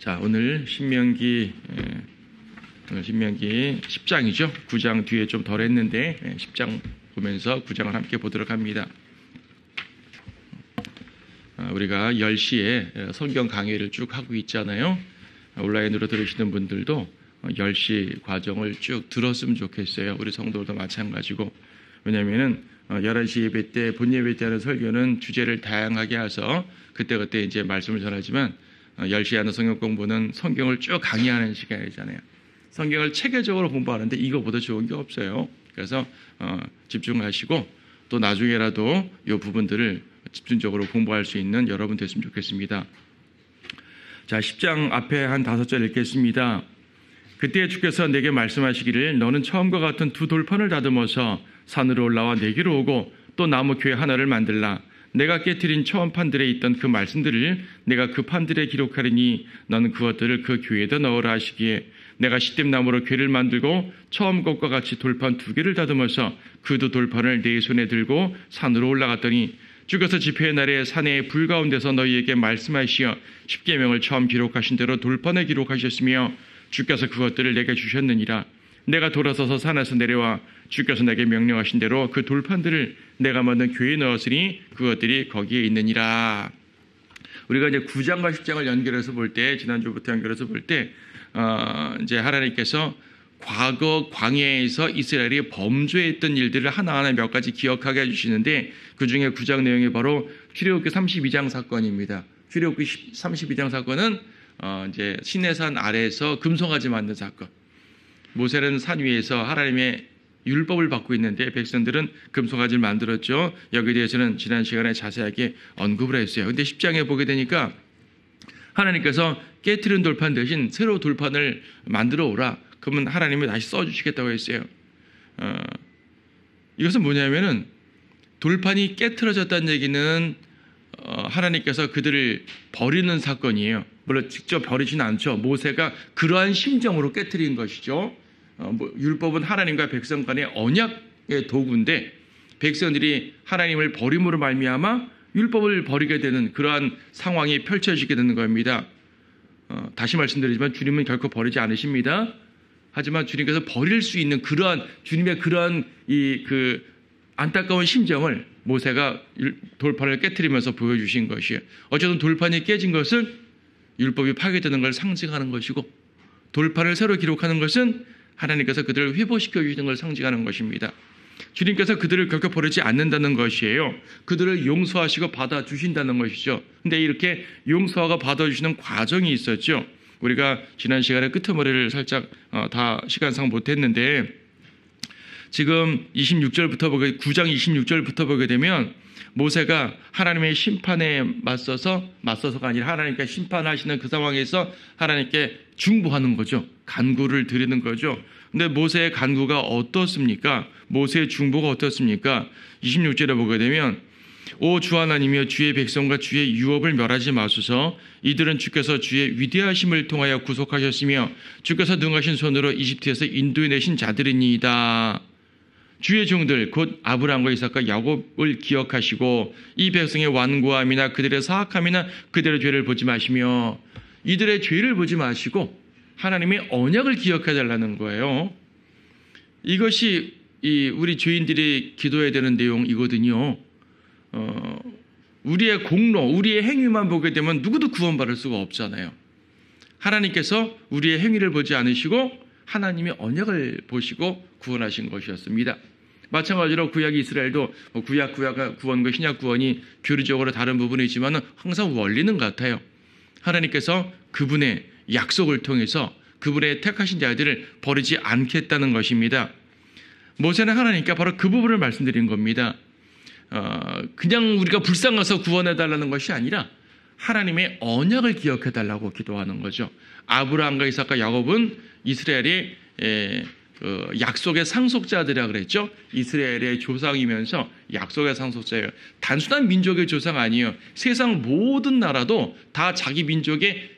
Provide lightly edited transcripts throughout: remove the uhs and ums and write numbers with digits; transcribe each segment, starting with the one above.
자, 오늘 신명기 10장이죠. 9장 뒤에 좀 덜 했는데 10장 보면서 9장을 함께 보도록 합니다. 우리가 10시에 성경 강의를 쭉 하고 있잖아요. 온라인으로 들으시는 분들도 10시 과정을 쭉 들었으면 좋겠어요. 우리 성도들도 마찬가지고. 왜냐하면 11시 예배 때, 본 예배 때 하는 설교는 주제를 다양하게 해서 그때그때 이제 말씀을 전하지만 10시에 하는 성경 공부는 성경을 쭉 강의하는 시간이잖아요. 성경을 체계적으로 공부하는데 이거보다 좋은 게 없어요. 그래서 집중하시고 또 나중에라도 이 부분들을 집중적으로 공부할 수 있는 여러분 됐으면 좋겠습니다. 자, 10장 앞에 한 5절 읽겠습니다. 그때 주께서 내게 말씀하시기를 너는 처음과 같은 두 돌판을 다듬어서 산으로 올라와 내게로 오고 또 나무 궤 하나를 만들라. 내가 깨트린 처음 판들에 있던 그 말씀들을 내가 그 판들에 기록하리니 너는 그것들을 그 궤에다 넣으라 하시기에 내가 시뜸나무로 궤를 만들고 처음 것과 같이 돌판 2개를 다듬어서 그 두 돌판을 내 손에 들고 산으로 올라갔더니 주께서 집회의 날에 산의 불 가운데서 너희에게 말씀하시어 십계명을 처음 기록하신 대로 돌판에 기록하셨으며 주께서 그것들을 내게 주셨느니라. 내가 돌아서서 산에서 내려와 주께서 내게 명령하신 대로 그 돌판들을 내가 만든 궤에 넣었으니 그것들이 거기에 있느니라. 우리가 이제 9장과 10장을 연결해서 볼 때, 지난주부터 연결해서 볼 때, 이제 하나님께서 과거 광야에서 이스라엘이 범죄했던 일들을 하나하나 몇 가지 기억하게 해주시는데 그 중에 9장 내용이 바로 출애굽기 32장 사건입니다. 출애굽기 32장 사건은 이제 시내산 아래에서 금송아지 만든 사건. 모세는 산 위에서 하나님의 율법을 받고 있는데 백성들은 금송아지를 만들었죠. 여기에 대해서는 지난 시간에 자세하게 언급을 했어요. 근데 10장에 보게 되니까 하나님께서 깨트린 돌판 대신 새로 돌판을 만들어 오라. 그러면 하나님이 다시 써주시겠다고 했어요. 이것은 뭐냐면은 돌판이 깨트려졌다는 얘기는 하나님께서 그들을 버리는 사건이에요. 물론 직접 버리지는 않죠. 모세가 그러한 심정으로 깨트린 것이죠. 율법은 하나님과 백성 간의 언약의 도구인데 백성들이 하나님을 버림으로 말미암아 율법을 버리게 되는 그러한 상황이 펼쳐지게 되는 겁니다. 다시 말씀드리지만 주님은 결코 버리지 않으십니다. 하지만 주님께서 버릴 수 있는 그러한 주님의 그러한 그 안타까운 심정을 모세가 돌판을 깨트리면서 보여주신 것이에요. 어쨌든 돌판이 깨진 것은 율법이 파괴되는 걸 상징하는 것이고 돌판을 새로 기록하는 것은 하나님께서 그들을 회복시켜 주시는 걸 상징하는 것입니다. 주님께서 그들을 결코 버리지 않는다는 것이에요. 그들을 용서하시고 받아주신다는 것이죠. 근데 이렇게 용서하고 받아주시는 과정이 있었죠. 우리가 지난 시간에 끄트머리를 살짝 다 시간상 못했는데 지금 26절부터 9장 26절부터 보게 되면 모세가 하나님의 심판에 맞서서가 아니라 하나님께 심판하시는 그 상황에서 하나님께 중보하는 거죠. 간구를 드리는 거죠. 근데 모세의 간구가 어떻습니까? 모세의 중보가 어떻습니까? 26절에 보게 되면 오 주 하나님이여 주의 백성과 주의 유업을 멸하지 마소서. 이들은 주께서 주의 위대하심을 통하여 구속하셨으며 주께서 능하신 손으로 이집트에서 인도해내신 자들이니이다. 주의 종들 곧 아브라함과 이삭과 야곱을 기억하시고 이 백성의 완고함이나 그들의 사악함이나 그들의 죄를 보지 마시며 이들의 죄를 보지 마시고 하나님의 언약을 기억해 달라는 거예요. 이것이 우리 죄인들이 기도해야 되는 내용이거든요. 우리의 공로, 우리의 행위만 보게 되면 누구도 구원받을 수가 없잖아요. 하나님께서 우리의 행위를 보지 않으시고 하나님의 언약을 보시고 구원하신 것이었습니다. 마찬가지로 구약 이스라엘도 구약 구원과 신약 구원이 교리적으로 다른 부분이 있지만 항상 원리는 같아요. 하나님께서 그분의 약속을 통해서 그분의 택하신 자들을 버리지 않겠다는 것입니다. 모세는 하나님께 바로 그 부분을 말씀드린 겁니다. 그냥 우리가 불쌍해서 구원해달라는 것이 아니라 하나님의 언약을 기억해달라고 기도하는 거죠. 아브라함과 이삭과 야곱은 이스라엘의 약속의 상속자들이라 그랬죠. 이스라엘의 조상이면서 약속의 상속자예요. 단순한 민족의 조상 아니에요. 세상 모든 나라도 다 자기 민족의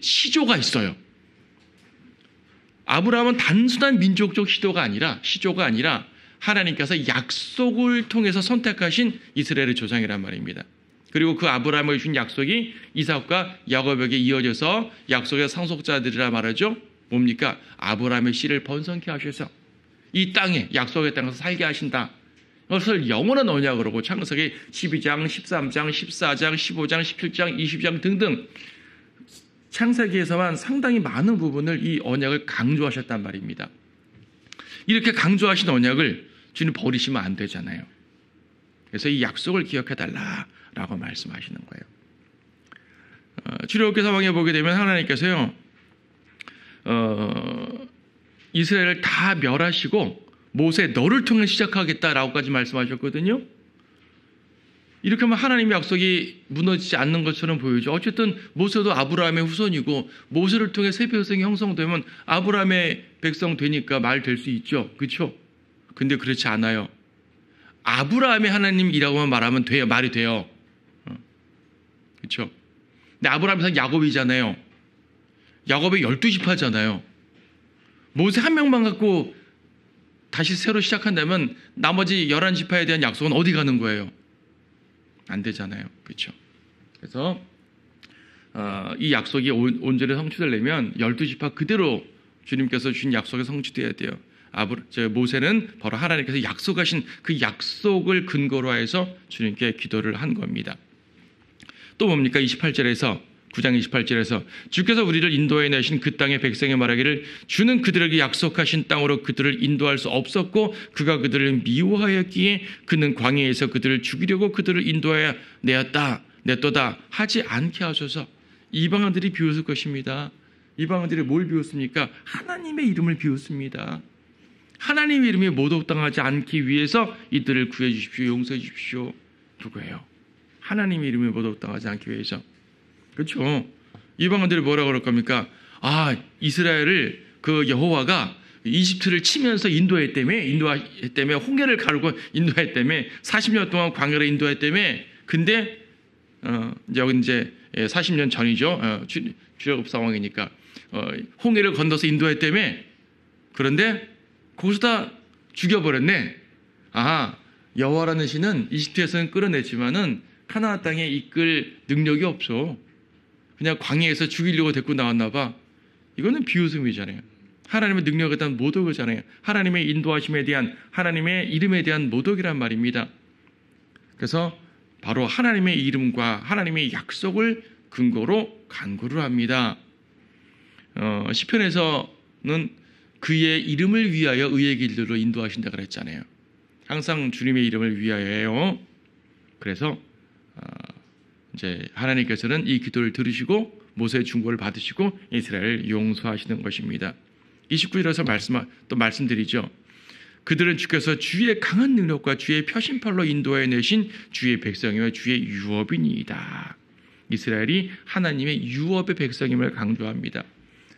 시조가 있어요. 아브라함은 단순한 민족적 시조가 아니라 하나님께서 약속을 통해서 선택하신 이스라엘의 조상이란 말입니다. 그리고 그 아브라함에게 준 약속이 이삭과 야곱에게 이어져서 약속의 상속자들이라 말하죠. 뭡니까? 아브라함의 씨를 번성케 하셔서 이 땅에 약속의 땅에서 살게 하신다. 그것을 영원한 언약으로 그러고 창세기 12장, 13장, 14장, 15장, 17장, 20장 등등 창세기에서만 상당히 많은 부분을 이 언약을 강조하셨단 말입니다. 이렇게 강조하신 언약을 주님 버리시면 안 되잖아요. 그래서 이 약속을 기억해달라라고 말씀하시는 거예요. 출애굽기 상황에 보게 되면 하나님께서요, 이스라엘을 다 멸하시고 모세 너를 통해 시작하겠다라고까지 말씀하셨거든요. 이렇게 하면 하나님의 약속이 무너지지 않는 것처럼 보이죠. 어쨌든 모세도 아브라함의 후손이고 모세를 통해 새 백성이 형성되면 아브라함의 백성 되니까 말 될 수 있죠. 그렇죠? 근데 그렇지 않아요. 아브라함의 하나님이라고만 말하면 돼요. 말이 돼요. 그렇죠? 근데 아브라함이 야곱이잖아요. 야곱의 12지파잖아요. 모세 한 명만 갖고 다시 새로 시작한다면 나머지 11지파에 대한 약속은 어디 가는 거예요? 안 되잖아요. 그렇죠? 그래서 이 약속이 온전히 성취되려면 12지파 그대로 주님께서 주신 약속이 성취돼야 돼요. 모세는 바로 하나님께서 약속하신 그 약속을 근거로 해서 주님께 기도를 한 겁니다. 또 뭡니까? 28절에서 9장 28절에서 주께서 우리를 인도해 내신 그 땅의 백성에 말하기를 주는 그들에게 약속하신 땅으로 그들을 인도할 수 없었고 그가 그들을 미워하였기에 그는 광야에서 그들을 죽이려고 그들을 인도하여 내었다 하지 않게 하소서. 이방인들이 비웃을 것입니다. 이방인들이 뭘 비웃습니까? 하나님의 이름을 비웃습니다. 하나님의 이름이 모독당하지 않기 위해서 이들을 구해 주십시오. 용서해 주십시오. 누구예요? 하나님의 이름이 모독당하지 않기 위해서. 그렇죠? 이방인들이 뭐라고 그럴 겁니까? 이스라엘을 그 여호와가 이집트를 치면서 인도했다며 홍해를 가르고 인도했다며 40년 동안 광야를 인도했다며 근데 여기 이제 40년 전이죠. 출애굽 상황이니까 홍해를 건너서 인도했다며 그런데 거기서 다 죽여버렸네. 여호와라는 신은 이집트에서는 끌어냈지만은 가나안 땅에 이끌 능력이 없어. 그냥 광야에서 죽이려고 데리고 나왔나 봐. 이거는 비웃음이잖아요. 하나님의 능력에 대한 모독이잖아요. 하나님의 인도하심에 대한 하나님의 이름에 대한 모독이란 말입니다. 그래서 바로 하나님의 이름과 하나님의 약속을 근거로 간구를 합니다. 시편에서는 그의 이름을 위하여 의의 길들로 인도하신다 그랬잖아요. 항상 주님의 이름을 위하여요. 그래서 이제 하나님께서는 이 기도를 들으시고 모세의 중보를 받으시고 이스라엘을 용서하시는 것입니다. 29절에서 또 말씀드리죠. 그들은 주께서 주의 강한 능력과 주의 표심팔로 인도해 내신 주의 백성이며 주의 유업이니이다. 이스라엘이 하나님의 유업의 백성임을 강조합니다.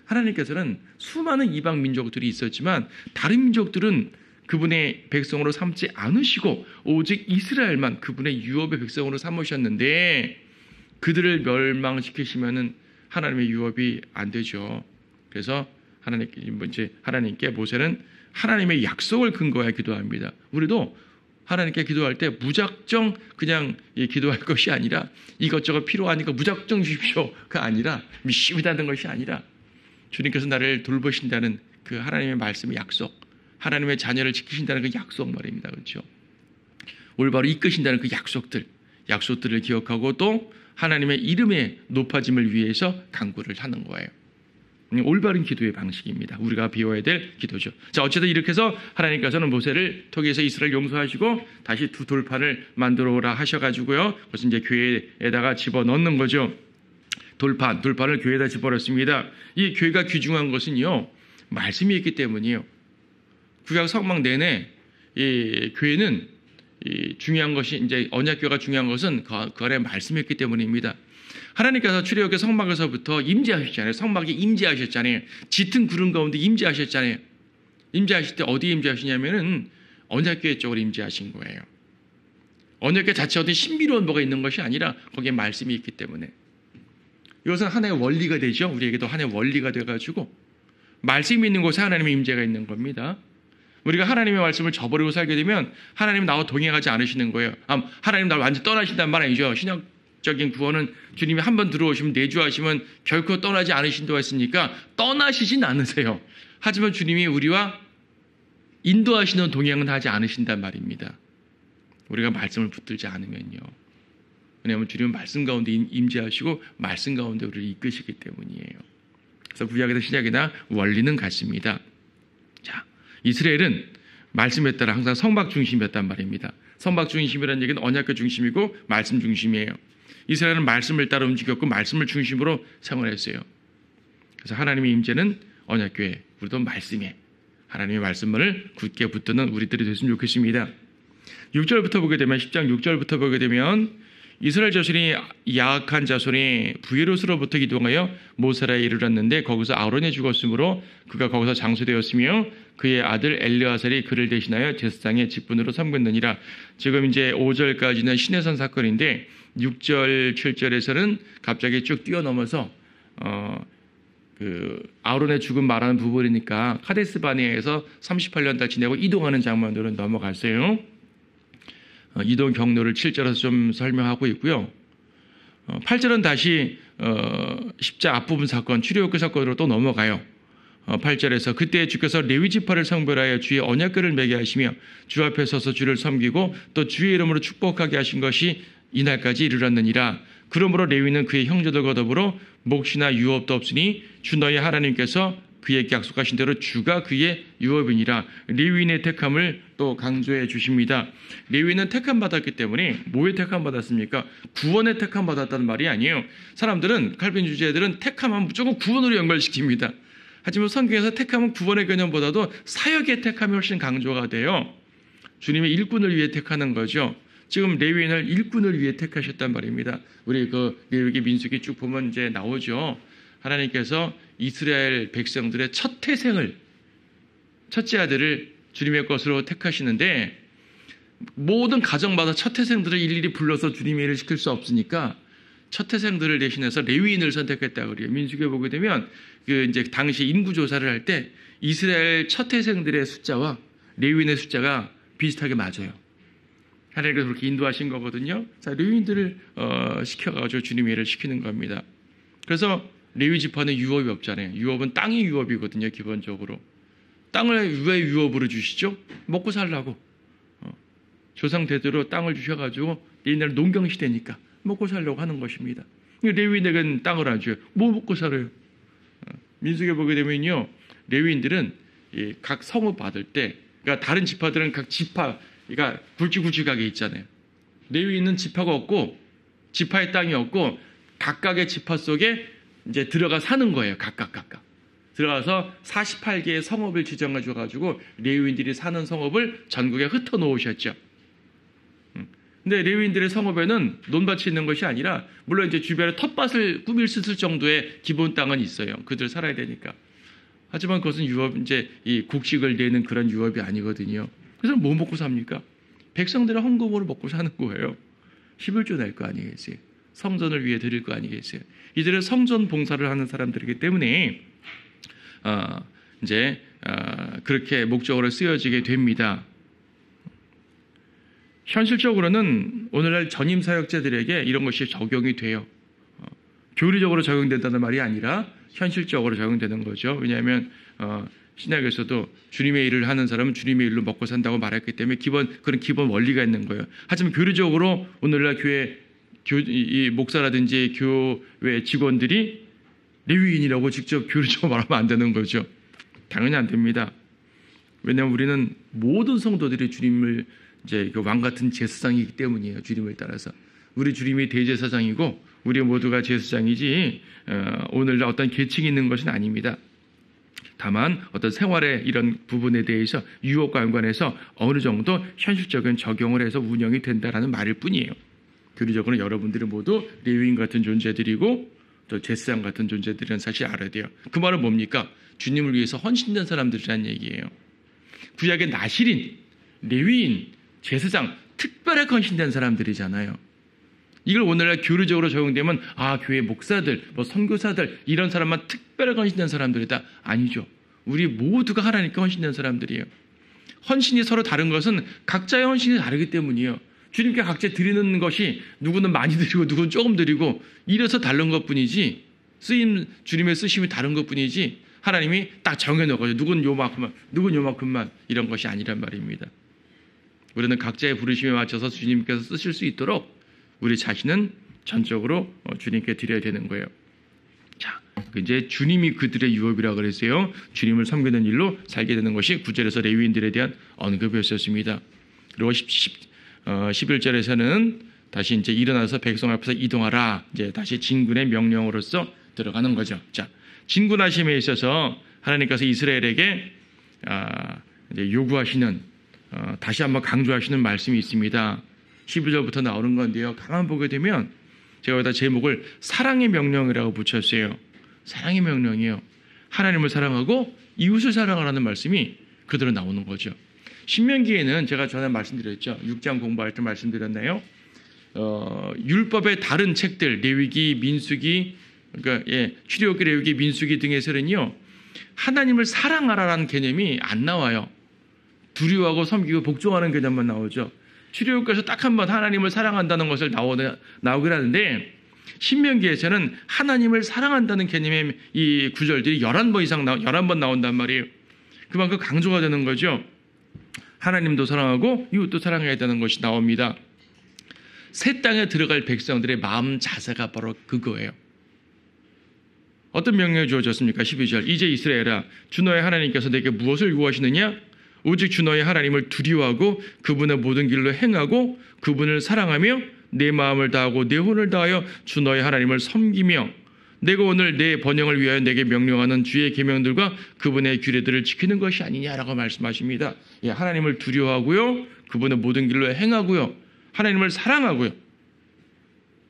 하나님께서는 수많은 이방 민족들이 있었지만 다른 민족들은 그분의 백성으로 삼지 않으시고 오직 이스라엘만 그분의 유업의 백성으로 삼으셨는데 그들을 멸망시키시면은 하나님의 유업이 안 되죠. 그래서 하나님께 모세는 하나님의 약속을 근거해 기도합니다. 우리도 하나님께 기도할 때 무작정 그냥 기도할 것이 아니라 이것저것 필요하니까 무작정 주십시오가 아니라 미심이다는 것이 아니라 주님께서 나를 돌보신다는 그 하나님의 말씀의 약속, 하나님의 자녀를 지키신다는 그 약속 말입니다. 그렇죠? 올바로 이끄신다는 그 약속들을 기억하고 또 하나님의 이름의 높아짐을 위해서 간구를 하는 거예요. 올바른 기도의 방식입니다. 우리가 배워야 될 기도죠. 자, 어쨌든 이렇게 해서 하나님께서는 모세를 통해서 이스라엘 용서하시고 다시 두 돌판을 만들어 오라 하셔가지고요. 그래서 이제 교회에다가 집어넣는 거죠. 돌판을 교회에다 집어넣습니다. 이 교회가 귀중한 것은요, 말씀이 있기 때문이에요. 구약 성막 내내 이 교회는 중요한 것이 이제 언약교가 중요한 것은 그 안에 말씀이 있기 때문입니다. 하나님께서 출애굽기 성막에서부터 임재하셨잖아요. 성막에 임재하셨잖아요. 짙은 구름 가운데 임재하셨잖아요. 임재하실 때 어디 임재하시냐면은 언약궤 쪽으로 임재하신 거예요. 언약궤 자체 어떤 신비로운 뭐가 있는 것이 아니라 거기에 말씀이 있기 때문에 이것은 하나의 원리가 되죠. 우리에게도 하나의 원리가 돼가지고 말씀이 있는 곳에 하나님의 임재가 있는 겁니다. 우리가 하나님의 말씀을 저버리고 살게 되면 하나님 나와 동행하지 않으시는 거예요. 하나님 나를 완전히 떠나신단 말 아니죠. 신약 적인 구원은 주님이 한번 들어오시면 내주하시면 결코 떠나지 않으신다고 했으니까 떠나시진 않으세요. 하지만 주님이 우리와 인도하시는 동행은 하지 않으신단 말입니다. 우리가 말씀을 붙들지 않으면요. 왜냐하면 주님은 말씀 가운데 임재하시고 말씀 가운데 우리를 이끄시기 때문이에요. 그래서 구약이나 신약이나 원리는 같습니다. 자, 이스라엘은 말씀에 따라 항상 성막 중심이었단 말입니다. 성막 중심이라는 얘기는 언약궤 중심이고 말씀 중심이에요. 이스라엘은 말씀을 따라 움직였고 말씀을 중심으로 생활했어요. 그래서 하나님의 임재는 언약궤, 우리도 말씀에 하나님의 말씀을 굳게 붙드는 우리들이 됐으면 좋겠습니다. 6절부터 보게 되면 10장 6절부터 보게 되면 이스라엘 자손이 야악한 자손이 부에롯으로부터 이동하여 모세라에 이르렀는데 거기서 아론이 죽었으므로 그가 거기서 장수되었으며 그의 아들 엘르아살이 그를 대신하여 제사장의 직분으로 섬겼느니라. 지금 이제 5절까지는 시내산 사건인데 6절 7절에서는 갑자기 쭉 뛰어넘어서 아론의 죽음 말하는 부분이니까 카데스 바네아에서 38년 지내고 이동하는 장면으로 넘어갔어요. 이동 경로를 7절에서 좀 설명하고 있고요. 8절은 다시 십자 앞부분 사건, 출애굽기 사건으로 또 넘어가요. 8절에서 그때 주께서 레위 지파를 성별하여 주의 언약궤를 매게 하시며 주 앞에 서서 주를 섬기고 또 주의 이름으로 축복하게 하신 것이 이날까지 이르렀느니라. 그러므로 레위는 그의 형제들과 더불어 몫이나 유업도 없으니 주 너희 하나님께서 그에게 약속하신 대로 주가 그의 유업이니라. 레위인의 택함을 또 강조해 주십니다. 레위는 택함 받았기 때문에 뭐에 택함 받았습니까? 구원에 택함 받았다는 말이 아니에요. 사람들은 칼빈 주제들은 택함은 무조건 구원으로 연결시킵니다. 하지만 성경에서 택함은 구원의 개념보다도 사역의 택함이 훨씬 강조가 돼요. 주님의 일꾼을 위해 택하는 거죠. 지금 레위인을 일꾼을 위해 택하셨단 말입니다. 우리 레위기 민수기 쭉 보면 이제 나오죠. 하나님께서 이스라엘 백성들의 첫 태생을, 첫째 아들을 주님의 것으로 택하시는데 모든 가정마다 첫 태생들을 일일이 불러서 주님의 일을 시킬 수 없으니까 첫 태생들을 대신해서 레위인을 선택했다고 그래요. 민수기에 보게 되면 이제 당시 인구 조사를 할 때 이스라엘 첫 태생들의 숫자와 레위인의 숫자가 비슷하게 맞아요. 하나님께서 그렇게 인도하신 거거든요. 자, 레위인들을 시켜가지고 주님의 일을 시키는 겁니다. 그래서 레위 지파는 유업이 없잖아요. 유업은 땅이 유업이거든요. 기본적으로. 땅을 왜 유업으로 주시죠? 먹고 살라고. 조상 대대로 땅을 주셔가지고 옛날 농경 시대니까 먹고 살려고 하는 것입니다. 레위인에게는 땅을 안 줘요. 뭐 먹고 살아요? 민수기에 보게 되면요, 레위인들은 각 성읍 받을 때, 그러니까 다른 지파들은 각 지파, 그러니까 굵직굵직하게 있잖아요. 레위인은 지파가 없고 지파의 땅이 없고 각각의 지파 속에 이제 들어가 사는 거예요. 각각. 들어가서 48개의 성읍을 지정해 줘가지고 레위인들이 사는 성읍을 전국에 흩어 놓으셨죠. 근데 레위인들의 성읍에는 논밭이 있는 것이 아니라 물론 이제 주변에 텃밭을 꾸밀 수 있을 정도의 기본 땅은 있어요. 그들 살아야 되니까. 하지만 그것은 유업, 이제 이 곡식을 내는 그런 유업이 아니거든요. 그래서 뭐 먹고 삽니까? 백성들의 헌금으로 먹고 사는 거예요. 11조 낼 거 아니겠어요? 성전을 위해 드릴 거 아니겠어요? 이들은 성전 봉사를 하는 사람들이기 때문에 그렇게 목적으로 쓰여지게 됩니다. 현실적으로는 오늘날 전임 사역자들에게 이런 것이 적용이 돼요. 교리적으로 적용된다는 말이 아니라 현실적으로 적용되는 거죠. 왜냐하면 신약에서도 주님의 일을 하는 사람은 주님의 일로 먹고 산다고 말했기 때문에 그런 기본 원리가 있는 거예요. 하지만 교리적으로 오늘날 교회 이 목사라든지 교회 직원들이 레위인이라고 직접 교리적으로 말하면 안 되는 거죠. 당연히 안 됩니다. 왜냐하면 우리는 모든 성도들이 주님을 이제 왕 같은 제사장이기 때문이에요. 주님을 따라서 우리 주님이 대제사장이고 우리 모두가 제사장이지 오늘날 어떤 계층이 있는 것은 아닙니다. 다만 어떤 생활의 이런 부분에 대해서 유혹과 연관해서 어느 정도 현실적인 적용을 해서 운영이 된다라는 말일 뿐이에요. 교리적으로는 여러분들이 모두 레위인 같은 존재들이고 또 제사장 같은 존재들이라는 사실 알아야 돼요. 그 말은 뭡니까? 주님을 위해서 헌신된 사람들이라는 얘기예요. 구약의 나실인, 레위인, 제사장, 특별하게 헌신된 사람들이잖아요. 이걸 오늘날 교리적으로 적용되면 교회 목사들, 선교사들 이런 사람만 특별하게 헌신된 사람들이다. 아니죠. 우리 모두가 하나님께 헌신된 사람들이에요. 헌신이 서로 다른 것은 각자의 헌신이 다르기 때문이에요. 주님께 각자 드리는 것이 누구는 많이 드리고 누구는 조금 드리고 이래서 다른 것뿐이지 주님의 쓰심이 다른 것뿐이지 하나님이 딱 정해놓고 누구는 요만큼만 누구는 요만큼만 이런 것이 아니란 말입니다. 우리는 각자의 부르심에 맞춰서 주님께서 쓰실 수 있도록 우리 자신은 전적으로 주님께 드려야 되는 거예요. 자, 이제 주님이 그들의 유업이라고 그랬어요. 주님을 섬기는 일로 살게 되는 것이 9절에서 레위인들에 대한 언급이었습니다. 그리고 11절에서는 다시 이제 일어나서 백성 앞에서 이동하라. 이제 다시 진군의 명령으로서 들어가는 거죠. 자, 진군하심에 있어서 하나님께서 이스라엘에게 이제 요구하시는 다시 한번 강조하시는 말씀이 있습니다. 12절부터 나오는 건데요. 가만 보게 되면 제가 여기다 제목을 사랑의 명령이라고 붙였어요. 사랑의 명령이에요. 하나님을 사랑하고 이웃을 사랑하라는 말씀이 그대로 나오는 거죠. 신명기에는 제가 전에 말씀드렸죠. 6장 공부할 때 말씀드렸나요? 율법의 다른 책들, 레위기, 민수기, 그러니까 출애굽기, 레위기, 민수기 등에서는요, 하나님을 사랑하라라는 개념이 안 나와요. 두려워하고 섬기고 복종하는 개념만 나오죠. 출애굽기에서 딱 한 번 하나님을 사랑한다는 것을 나오긴 하는데 신명기에서는 하나님을 사랑한다는 개념의 이 구절들이 11번 나온단 말이에요. 그만큼 강조가 되는 거죠. 하나님도 사랑하고 이웃도 사랑해야 되는 것이 나옵니다. 새 땅에 들어갈 백성들의 마음 자세가 바로 그거예요. 어떤 명령이 주어졌습니까? 12절. 이제 이스라엘아, 주 너의 하나님께서 내게 무엇을 요구하시느냐? 오직 주 너의 하나님을 두려워하고 그분의 모든 길로 행하고 그분을 사랑하며 내 마음을 다하고 내 혼을 다하여 주 너의 하나님을 섬기며 내가 오늘 내 번영을 위하여 내게 명령하는 주의 계명들과 그분의 규례들을 지키는 것이 아니냐라고 말씀하십니다. 예, 하나님을 두려워하고요. 그분의 모든 길로 행하고요. 하나님을 사랑하고요.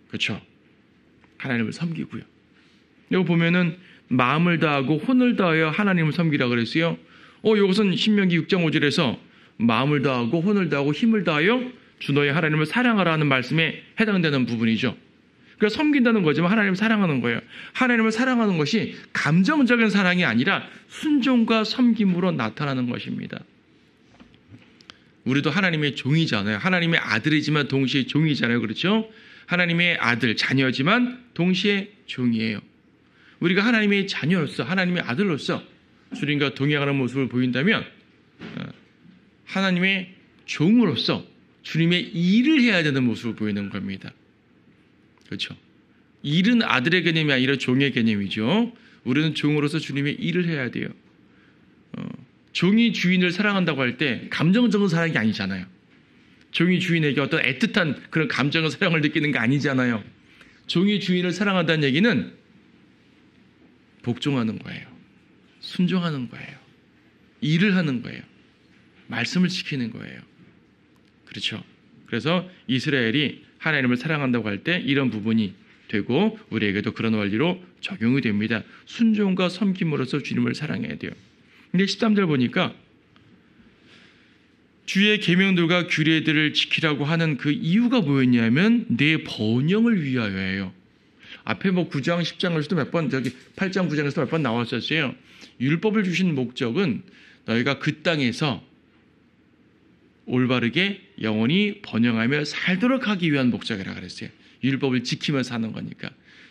그렇죠? 하나님을 섬기고요. 여기 보면은 마음을 다하고 혼을 다하여 하나님을 섬기라 그랬어요. 이것은 신명기 6장 5절에서 마음을 다하고 혼을 다하고 힘을 다하여 주 너의 하나님을 사랑하라는 말씀에 해당되는 부분이죠. 그러니까 섬긴다는 거지만 하나님을 사랑하는 거예요. 하나님을 사랑하는 것이 감정적인 사랑이 아니라 순종과 섬김으로 나타나는 것입니다. 우리도 하나님의 종이잖아요. 하나님의 아들이지만 동시에 종이잖아요. 그렇죠? 하나님의 아들, 자녀지만 동시에 종이에요. 우리가 하나님의 자녀로서, 하나님의 아들로서 주님과 동행하는 모습을 보인다면 하나님의 종으로서 주님의 일을 해야 되는 모습을 보이는 겁니다. 그렇죠? 일은 아들의 개념이 아니라 종의 개념이죠. 우리는 종으로서 주님의 일을 해야 돼요. 종이 주인을 사랑한다고 할 때 감정적인 사랑이 아니잖아요. 종이 주인에게 어떤 애틋한 그런 감정의 사랑을 느끼는 게 아니잖아요. 종이 주인을 사랑한다는 얘기는 복종하는 거예요. 순종하는 거예요. 일을 하는 거예요. 말씀을 지키는 거예요. 그렇죠? 그래서 이스라엘이 하나님을 사랑한다고 할 때 이런 부분이 되고 우리에게도 그런 원리로 적용이 됩니다. 순종과 섬김으로써 주님을 사랑해야 돼요. 근데 13절 보니까 주의 계명들과 규례들을 지키라고 하는 그 이유가 뭐였냐면 내 번영을 위하여예요. 앞에 9장, 10장에서도 몇 번, 8장, 9장에서도 몇 번 나왔었어요. 율법을 주신 목적은 너희가 그 땅에서 올바르게 영원히 번영하며 살도록 하기 위한 목적이라고 그랬어요. 율법을 지키며 사는 거니까.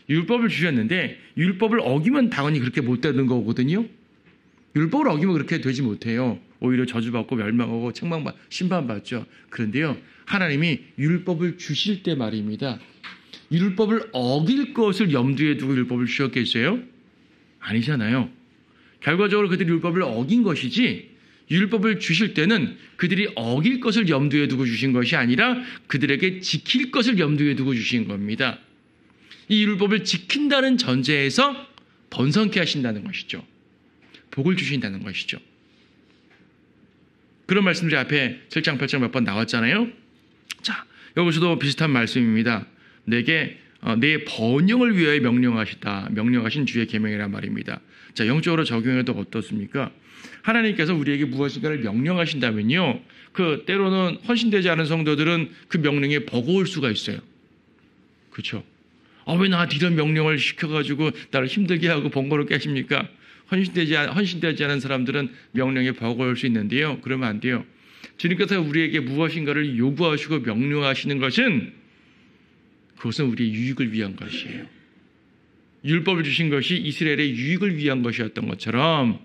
율법을 주셨는데 율법을 어기면 당연히 그렇게 못 되는 거거든요. 율법을 어기면 그렇게 되지 못해요. 오히려 저주받고 멸망하고 심판받죠. 그런데요, 하나님이 율법을 주실 때 말입니다. 율법을 어길 것을 염두에 두고 율법을 주셨겠어요? 아니잖아요. 결과적으로 그들이 율법을 어긴 것이지 율법을 주실 때는 그들이 어길 것을 염두에 두고 주신 것이 아니라 그들에게 지킬 것을 염두에 두고 주신 겁니다. 이 율법을 지킨다는 전제에서 번성케 하신다는 것이죠. 복을 주신다는 것이죠. 그런 말씀들이 앞에 7장, 8장 몇 번 나왔잖아요. 자, 여기서도 비슷한 말씀입니다. 내게 내 번영을 위하여 명령하신 주의 계명이란 말입니다. 자, 영적으로 적용해도 어떻습니까? 하나님께서 우리에게 무엇인가를 명령하신다면요, 때로는 헌신되지 않은 성도들은 그 명령에 버거울 수가 있어요. 그렇죠? 왜 나한테 이런 명령을 시켜가지고 나를 힘들게 하고 번거롭게 하십니까? 헌신되지 않은 사람들은 명령에 버거울 수 있는데요. 그러면 안 돼요. 주님께서 우리에게 무엇인가를 요구하시고 명령하시는 것은 그것은 우리의 유익을 위한 것이에요. 율법을 주신 것이 이스라엘의 유익을 위한 것이었던 것처럼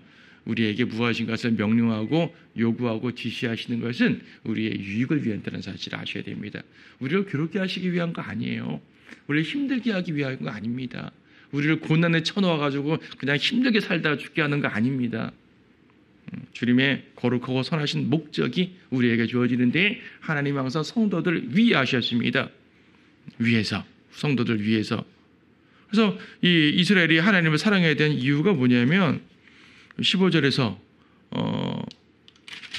우리에게 무엇인가를 명령하고 요구하고 지시하시는 것은 우리의 유익을 위한다는 사실을 아셔야 됩니다. 우리를 괴롭게 하시기 위한 거 아니에요. 우리를 힘들게 하기 위한 거 아닙니다. 우리를 고난에 쳐넣어가지고 그냥 힘들게 살다 죽게 하는 거 아닙니다. 주님의 거룩하고 선하신 목적이 우리에게 주어지는데 하나님 항상 성도들 위하셨습니다. 위해서, 성도들 위해서. 그래서 이 이스라엘이 하나님을 사랑해야 되는 이유가 뭐냐면 15절에서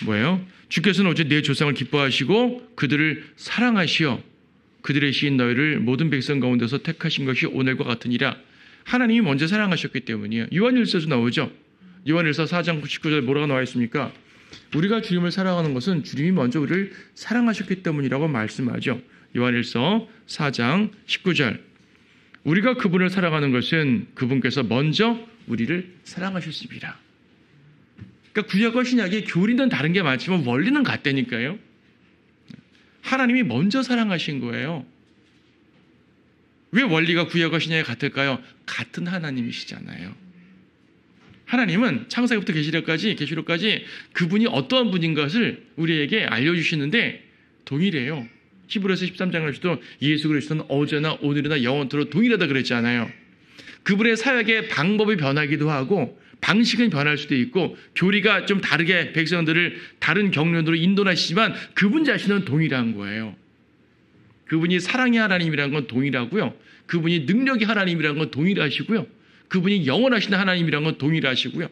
뭐예요? 주께서는 어제 내 조상을 기뻐하시고 그들을 사랑하시어 그들의 시인 너희를 모든 백성 가운데서 택하신 것이 오늘과 같으니라. 하나님이 먼저 사랑하셨기 때문이에요. 요한일서에서 나오죠. 요한일서 4장 19절에 뭐라고 나와 있습니까? 우리가 주님을 사랑하는 것은 주님이 먼저 우리를 사랑하셨기 때문이라고 말씀하죠. 요한일서 4장 19절. 우리가 그분을 사랑하는 것은 그분께서 먼저 우리를 사랑하셨습니다. 그러니까 구약과 신약이 교리는 다른 게 많지만 원리는 같다니까요. 하나님이 먼저 사랑하신 거예요. 왜 원리가 구약과 신약이 같을까요? 같은 하나님이시잖아요. 하나님은 창세기부터 계시록까지 그분이 어떠한 분인 것을 우리에게 알려주시는데 동일해요. 히브리서 13장에서도 예수 그리스도는 어제나 오늘이나 영원토록 동일하다 그랬잖아요. 그분의 사역의 방법이 변하기도 하고 방식은 변할 수도 있고 교리가 좀 다르게 백성들을 다른 경륜으로 인도하시지만 그분 자신은 동일한 거예요. 그분이 사랑의 하나님이라는 건 동일하고요. 그분이 능력의 하나님이라는 건 동일하시고요. 그분이 영원하신 하나님이라는 건 동일하시고요.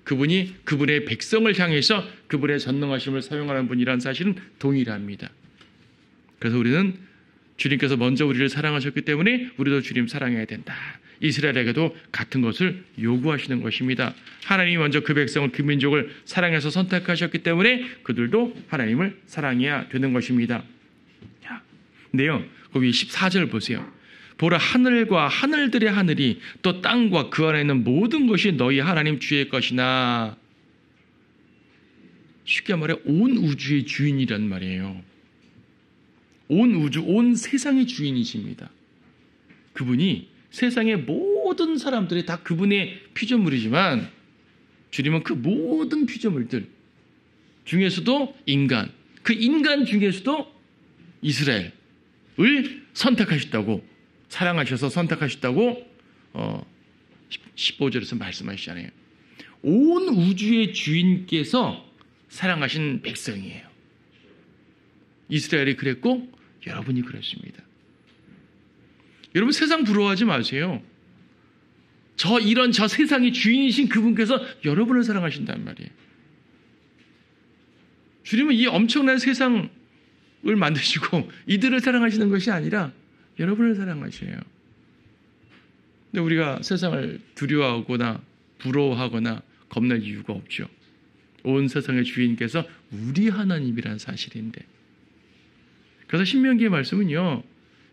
그분이 그분의 백성을 향해서 그분의 전능하심을 사용하는 분이라는 사실은 동일합니다. 그래서 우리는 주님께서 먼저 우리를 사랑하셨기 때문에 우리도 주님 사랑해야 된다. 이스라엘에게도 같은 것을 요구하시는 것입니다. 하나님이 먼저 그 백성을, 그 민족을 사랑해서 선택하셨기 때문에 그들도 하나님을 사랑해야 되는 것입니다. 근데요, 거기 14절 보세요. 보라, 하늘과 하늘들의 하늘이 또 땅과 그 안에 있는 모든 것이 너희 하나님 주의 것이나. 쉽게 말해 온 우주의 주인이란 말이에요. 온 우주, 온 세상의 주인이십니다. 그분이 세상의 모든 사람들이 다 그분의 피조물이지만 주님은 그 모든 피조물들 중에서도 인간, 그 인간 중에서도 이스라엘을 선택하셨다고, 사랑하셔서 선택하셨다고 15절에서 말씀하시잖아요. 온 우주의 주인께서 사랑하신 백성이에요. 이스라엘이 그랬고 여러분이 그랬습니다. 여러분 세상 부러워하지 마세요. 저 세상의 주인이신 그분께서 여러분을 사랑하신단 말이에요. 주님은 이 엄청난 세상을 만드시고 이들을 사랑하시는 것이 아니라 여러분을 사랑하셔요. 근데 우리가 세상을 두려워하거나 부러워하거나 겁낼 이유가 없죠. 온 세상의 주인께서 우리 하나님이라는 사실인데. 그래서 신명기의 말씀은요,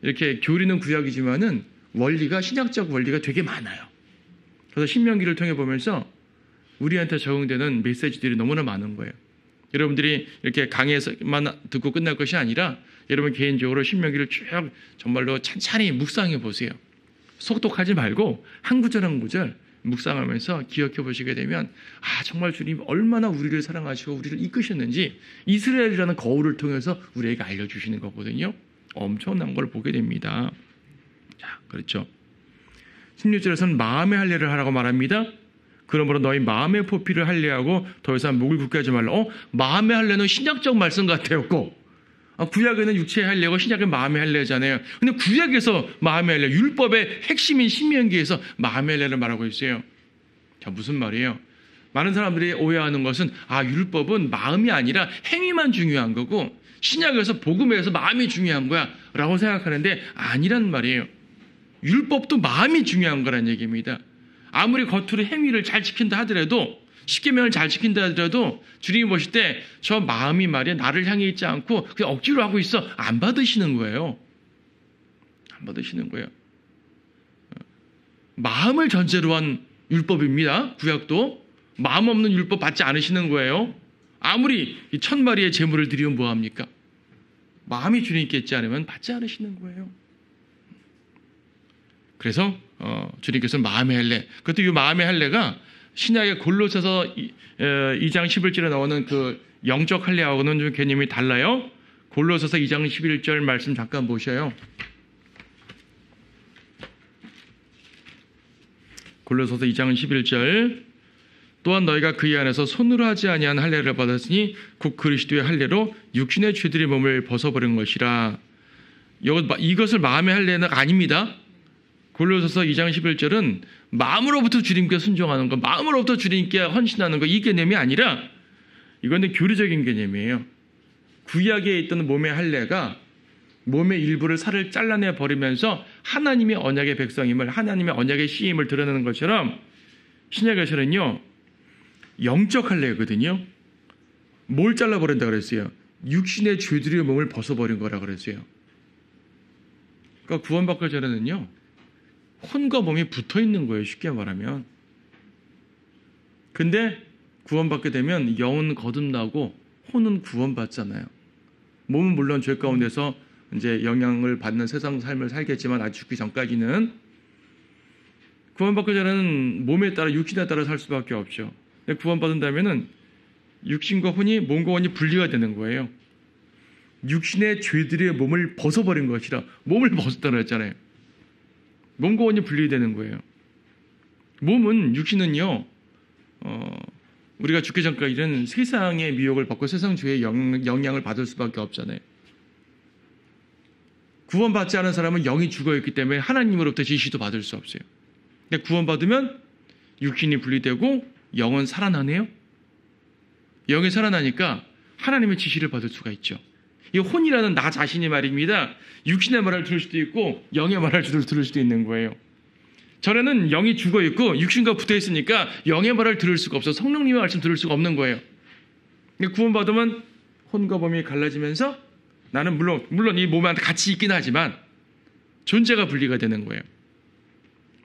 이렇게 교리는 구약이지만은 원리가, 신약적 원리가 되게 많아요. 그래서 신명기를 통해 보면서 우리한테 적용되는 메시지들이 너무나 많은 거예요. 여러분들이 이렇게 강의에서만 듣고 끝날 것이 아니라 여러분 개인적으로 신명기를 쭉 정말로 찬찬히 묵상해 보세요. 속독하지 말고 한 구절 한 구절 묵상하면서 기억해 보시게 되면 정말 주님 얼마나 우리를 사랑하시고 우리를 이끄셨는지 이스라엘이라는 거울을 통해서 우리에게 알려주시는 거거든요. 엄청난 걸 보게 됩니다. 자, 그렇죠. 16절에서는 마음의 할례를 하라고 말합니다. 그러므로 너희 마음의 포피를 할례하고 더 이상 목을 굳게 하지 말라. 마음의 할례는 신약적 말씀 같았고 구약에는 육체의 할례고 신약은 마음의 할례잖아요. 근데 구약에서 마음의 할례, 율법의 핵심인 신명기에서 마음의 할례를 말하고 있어요. 자, 무슨 말이에요? 많은 사람들이 오해하는 것은 율법은 마음이 아니라 행위만 중요한 거고 신약에서 복음에서 마음이 중요한 거야 라고 생각하는데 아니란 말이에요. 율법도 마음이 중요한 거란 얘기입니다. 아무리 겉으로 행위를 잘 지킨다 하더라도, 십계명을 잘 지킨다 하더라도 주님이 보실 때 저 마음이 말이야 나를 향해 있지 않고 그냥 억지로 하고 있어, 안 받으시는 거예요. 안 받으시는 거예요. 마음을 전제로 한 율법입니다. 구약도 마음 없는 율법 받지 않으시는 거예요. 아무리 1000마리의 제물을 드리면 뭐합니까? 마음이 주님께 있지 않으면 받지 않으시는 거예요. 그래서 주님께서는 마음의 할례, 그것도 이 마음의 할례가 신약의 골로새서 2장 11절에 나오는 그 영적 할례하고는 좀 개념이 달라요. 골로새서 2장 11절 말씀 잠깐 보셔요. 골로새서 2장 11절. 또한 너희가 그의 안에서 손으로 하지 아니한 할례를 받았으니 곧 그리스도의 할례로 육신의 죄들의 몸을 벗어버린 것이라. 이것을 마음의 할례는 아닙니다. 골로새서 2장 11절은 마음으로부터 주님께 순종하는 것, 마음으로부터 주님께 헌신하는 것, 이 개념이 아니라 이거는 교리적인 개념이에요. 구약에 있던 몸의 할례가 몸의 일부를 살을 잘라내 버리면서 하나님의 언약의 백성임을, 하나님의 언약의 씨임을 드러내는 것처럼 신약에서는요, 영적 할례거든요. 뭘 잘라버린다 그랬어요? 육신의 죄들의 몸을 벗어버린 거라 그랬어요. 그러니까 구원받기 전에는요, 혼과 몸이 붙어 있는 거예요, 쉽게 말하면. 근데 구원받게 되면 영은 거듭나고 혼은 구원받잖아요. 몸은 물론 죄 가운데서 이제 영향을 받는 세상 삶을 살겠지만 아직 죽기 전까지는 구원받기 전에는 몸에 따라 육신에 따라 살 수밖에 없죠. 근데 구원받은다면은 육신과 혼이 몸과 혼이 분리가 되는 거예요. 육신의 죄들의 몸을 벗어버린 것이라. 몸을 벗었다고 했잖아요. 몸과 혼이 분리되는 거예요. 몸은, 육신은요, 우리가 죽기 전까지는 세상의 미혹을 받고 세상 죄의 영향을 받을 수밖에 없잖아요. 구원받지 않은 사람은 영이 죽어있기 때문에 하나님으로부터 지시도 받을 수 없어요. 근데 구원받으면 육신이 분리되고 영은 살아나네요. 영이 살아나니까 하나님의 지시를 받을 수가 있죠. 이 혼이라는 나 자신이 말입니다. 육신의 말을 들을 수도 있고 영의 말을 들을 수도 있는 거예요. 전에는 영이 죽어있고 육신과 붙어있으니까 영의 말을 들을 수가 없어. 성령님의 말씀 들을 수가 없는 거예요. 구원받으면 혼과 몸이 갈라지면서 나는 물론 이 몸한테 같이 있긴 하지만 존재가 분리가 되는 거예요.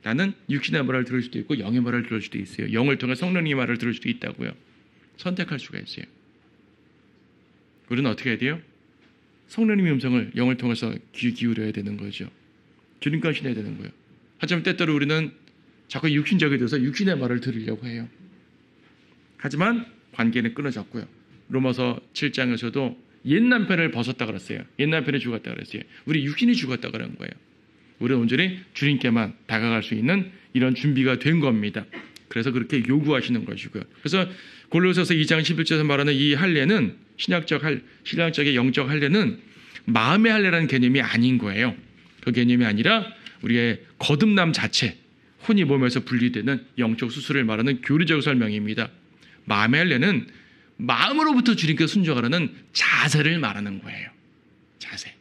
나는 육신의 말을 들을 수도 있고 영의 말을 들을 수도 있어요. 영을 통해 성령님의 말을 들을 수도 있다고요. 선택할 수가 있어요. 우리는 어떻게 해야 돼요? 성령님의 음성을 영을 통해서 귀 기울여야 되는 거죠. 주님과 신해야 되는 거예요. 하지만 때때로 우리는 자꾸 육신적이 돼서 육신의 말을 들으려고 해요. 하지만 관계는 끊어졌고요. 로마서 7장에서도 옛 남편을 벗었다 그랬어요. 옛 남편이 죽었다 그랬어요. 우리 육신이 죽었다 그런 거예요. 우리는 온전히 주님께만 다가갈 수 있는 이런 준비가 된 겁니다. 그래서 그렇게 요구하시는 것이고요. 그래서 골로새서 2장 11절에서 말하는 이 할례는 신앙적인 영적 할례는 마음의 할례라는 개념이 아닌 거예요. 그 개념이 아니라 우리의 거듭남 자체, 혼이 몸에서 분리되는 영적 수술을 말하는 교리적 설명입니다. 마음의 할례는 마음으로부터 주님께 순종하라는 자세를 말하는 거예요. 자세.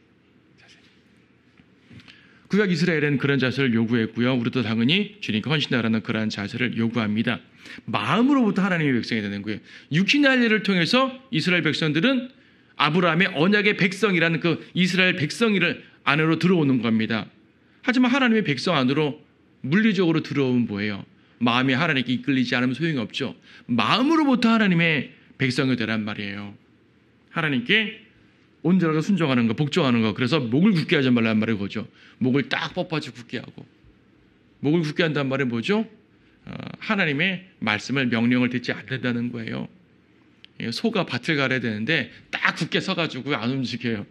구약 이스라엘은 그런 자세를 요구했고요. 우리도 당연히 주님께 헌신하라는 그러한 자세를 요구합니다. 마음으로부터 하나님의 백성이 되는 거예요. 육신의 할례를 통해서 이스라엘 백성들은 아브라함의 언약의 백성이라는 그 이스라엘 백성이를 안으로 들어오는 겁니다. 하지만 하나님의 백성 안으로 물리적으로 들어오면 뭐예요? 마음이 하나님께 이끌리지 않으면 소용이 없죠. 마음으로부터 하나님의 백성이 되란 말이에요. 하나님께 온전하게 순종하는 거, 복종하는 거. 그래서 목을 굳게 하지 말란 말이 뭐죠? 목을 딱 뻗어서 굳게 하고. 목을 굳게 한다는 말은 뭐죠? 하나님의 말씀을, 명령을 듣지 않는다는 거예요. 소가 밭을 갈아야 되는데 딱 굳게 서가지고 안 움직여요.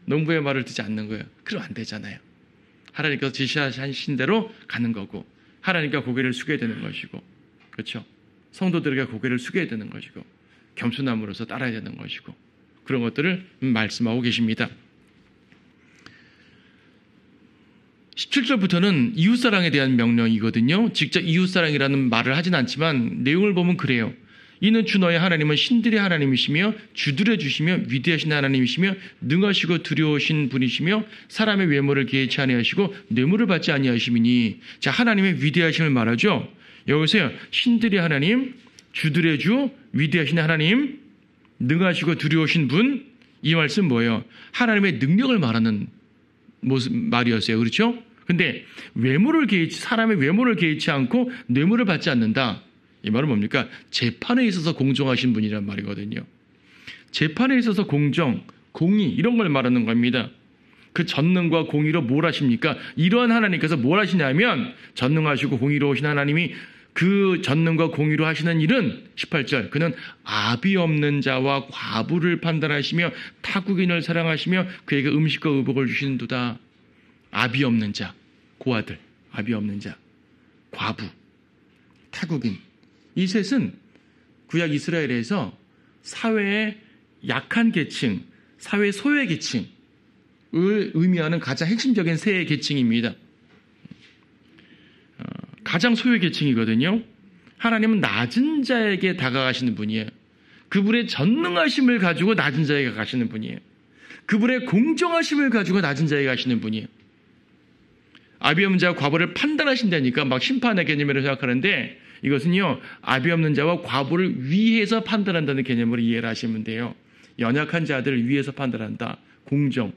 농부의 말을 듣지 않는 거예요. 그럼 안 되잖아요. 하나님께서 지시하신 대로 가는 거고, 하나님께 고개를 숙여야 되는 것이고, 그렇죠? 성도들에게 고개를 숙여야 되는 것이고, 겸손함으로써 따라야 되는 것이고, 그런 것들을 말씀하고 계십니다. 17절부터는 이웃사랑에 대한 명령이거든요. 직접 이웃사랑이라는 말을 하진 않지만 내용을 보면 그래요. 이는 주 너의 하나님은 신들의 하나님이시며 주들의 주시며 위대하신 하나님이시며 능하시고 두려우신 분이시며 사람의 외모를 개의치 아니하시고 뇌물을 받지 아니하심이니. 자, 하나님의 위대하심을 말하죠. 여기서요, 신들의 하나님, 주들의 주, 위대하신 하나님, 능하시고 두려우신 분, 이 말씀 뭐예요? 하나님의 능력을 말하는 말이었어요. 그렇죠? 근데 사람의 외모를 개의치 않고 뇌물을 받지 않는다. 이 말은 뭡니까? 재판에 있어서 공정하신 분이란 말이거든요. 재판에 있어서 공정, 공의 이런 걸 말하는 겁니다. 그 전능과 공의로 뭘 하십니까? 이러한 하나님께서 뭘 하시냐면 전능하시고 공의로우신 하나님이 그 전능과 공의로 하시는 일은 18절 그는 아비 없는 자와 과부를 판단하시며 타국인을 사랑하시며 그에게 음식과 의복을 주시는도다. 아비 없는 자, 고아들, 아비 없는 자, 과부, 타국인. 이 셋은 구약 이스라엘에서 사회의 약한 계층, 사회 소외 계층을 의미하는 가장 핵심적인 세 계층입니다. 가장 소외 계층이거든요. 하나님은 낮은 자에게 다가가시는 분이에요. 그분의 전능하심을 가지고 낮은 자에게 가시는 분이에요. 그분의 공정하심을 가지고 낮은 자에게 가시는 분이에요. 아비 없는 자와 과부를 판단하신다니까 막 심판의 개념으로 생각하는데 이것은요, 아비 없는 자와 과부를 위해서 판단한다는 개념으로 이해를 하시면 돼요. 연약한 자들을 위해서 판단한다. 공정.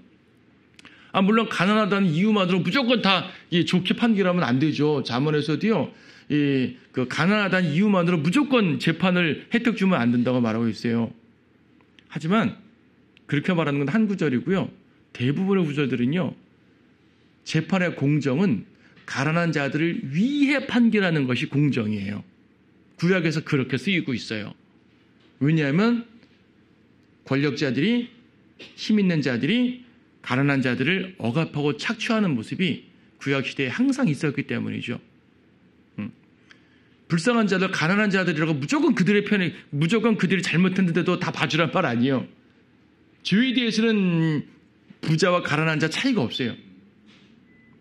물론 가난하다는 이유만으로 무조건 다 좋게 판결하면 안 되죠. 잠언에서도요, 그 가난하다는 이유만으로 무조건 재판을 혜택 주면 안 된다고 말하고 있어요. 하지만 그렇게 말하는 건 한 구절이고요. 대부분의 구절들은요, 재판의 공정은 가난한 자들을 위해 판결하는 것이 공정이에요. 구약에서 그렇게 쓰이고 있어요. 왜냐하면 권력자들이, 힘 있는 자들이 가난한 자들을 억압하고 착취하는 모습이 구약시대에 항상 있었기 때문이죠. 불쌍한 자들, 가난한 자들이라고 무조건 그들의 편에, 무조건 그들이 잘못했는데도 다 봐주란 말 아니에요. 죄에 대해서는 부자와 가난한 자 차이가 없어요.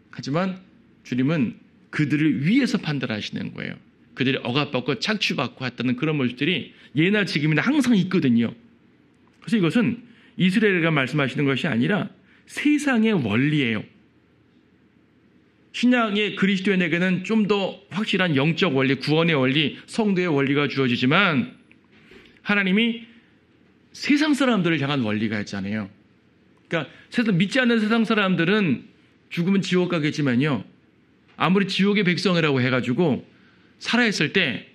하지만 주님은 그들을 위해서 판단하시는 거예요. 그들이 억압받고 착취받고 했다는 그런 모습들이 예나 지금이나 항상 있거든요. 그래서 이것은 이스라엘가 말씀하시는 것이 아니라 세상의 원리예요. 신약의 그리스도인에게는 좀 더 확실한 영적 원리, 구원의 원리, 성도의 원리가 주어지지만 하나님이 세상 사람들을 향한 원리가 있잖아요. 그러니까 믿지 않는 세상 사람들은 죽으면 지옥 가겠지만요. 아무리 지옥의 백성이라고 해가지고 살아있을 때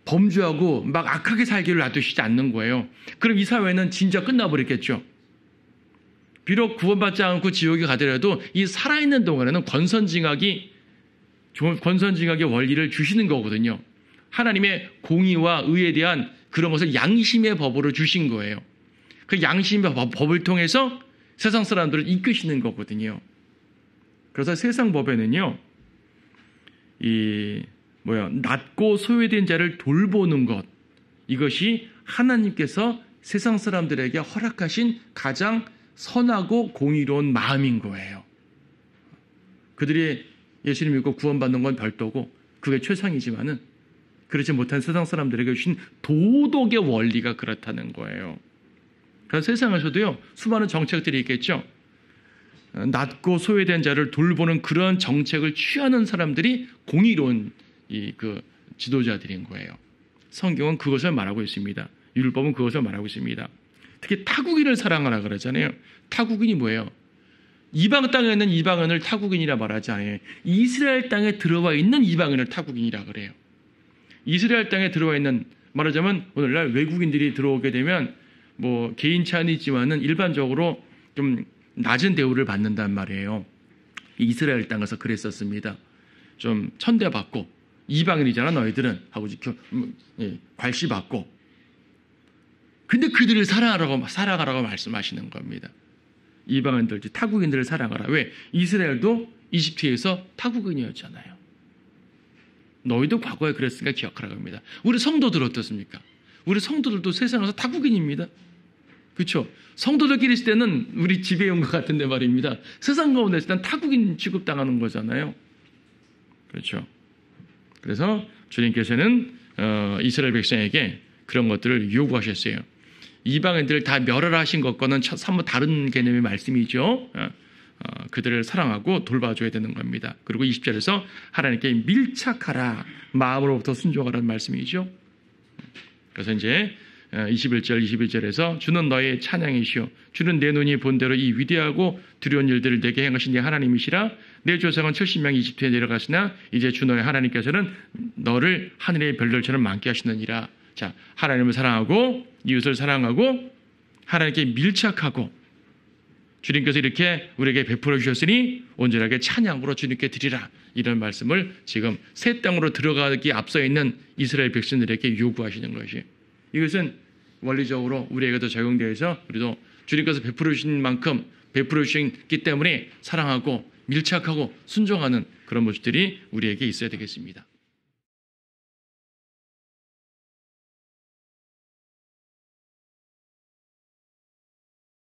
범죄하고 막 악하게 살기를 놔두시지 않는 거예요. 그럼 이 사회는 진짜 끝나버렸겠죠. 비록 구원받지 않고 지옥에 가더라도 이 살아있는 동안에는 권선징악의 원리를 주시는 거거든요. 하나님의 공의와 의에 대한 그런 것을 양심의 법으로 주신 거예요. 그 양심의 법을 통해서 세상 사람들을 이끄시는 거거든요. 그래서 세상 법에는요, 낮고 소외된 자를 돌보는 것, 이것이 하나님께서 세상 사람들에게 허락하신 가장 선하고 공의로운 마음인 거예요. 그들이 예수님 믿고 구원받는 건 별도고 그게 최상이지만은 그렇지 못한 세상 사람들에게 주신 도덕의 원리가 그렇다는 거예요. 그래서 세상에서도요, 수많은 정책들이 있겠죠. 낮고 소외된 자를 돌보는 그런 정책을 취하는 사람들이 공의로운 그 지도자들인 거예요. 성경은 그것을 말하고 있습니다. 율법은 그것을 말하고 있습니다. 특히 타국인을 사랑하라 그러잖아요. 타국인이 뭐예요? 이방 땅에 있는 이방인을 타국인이라 말하지 않아요. 이스라엘 땅에 들어와 있는 이방인을 타국인이라 그래요. 이스라엘 땅에 들어와 있는, 말하자면 오늘날 외국인들이 들어오게 되면 뭐 개인 차이는 있지만은 일반적으로 좀 낮은 대우를 받는단 말이에요. 이스라엘 땅에서 그랬었습니다. 좀 천대받고 이방인이잖아 너희들은 하고 괄시받고. 근데 그들을 사랑하라고 말씀하시는 겁니다. 이방인들, 타국인들을 사랑하라. 왜? 이스라엘도 이집트에서 타국인이었잖아요. 너희도 과거에 그랬으니까 기억하라고 합니다. 우리 성도들 어떻습니까? 우리 성도들도 세상에서 타국인입니다. 그렇죠? 성도들끼리 있을 때는 우리 집에 온 것 같은데 말입니다. 세상 가운데 있을 때는 타국인 취급당하는 거잖아요. 그렇죠? 그래서 주님께서는 이스라엘 백성에게 그런 것들을 요구하셨어요. 이방인들을 다 멸하신 것과는 사뭇 다른 개념의 말씀이죠. 그들을 사랑하고 돌봐줘야 되는 겁니다. 그리고 20절에서 하나님께 밀착하라, 마음으로부터 순종하라는 말씀이죠. 그래서 이제 21절에서 주는 너의 찬양이시오. 주는 내 눈이 본 대로 이 위대하고 두려운 일들을 내게 행하신 네 하나님이시라. 내 조상은 70명이 이집트에 내려갔으나 이제 주 너의 하나님께서는 너를 하늘의 별들처럼 많게 하시느니라. 자, 하나님을 사랑하고 이웃을 사랑하고 하나님께 밀착하고 주님께서 이렇게 우리에게 베풀어 주셨으니 온전하게 찬양으로 주님께 드리라. 이런 말씀을 지금 새 땅으로 들어가기 앞서 있는 이스라엘 백성들에게 요구하시는 것이, 이것은 원리적으로 우리에게도 적용되어서 우리도 주님께서 베풀어 주신 만큼 베풀어 주셨기 때문에 사랑하고 밀착하고 순종하는 그런 모습들이 우리에게 있어야 되겠습니다.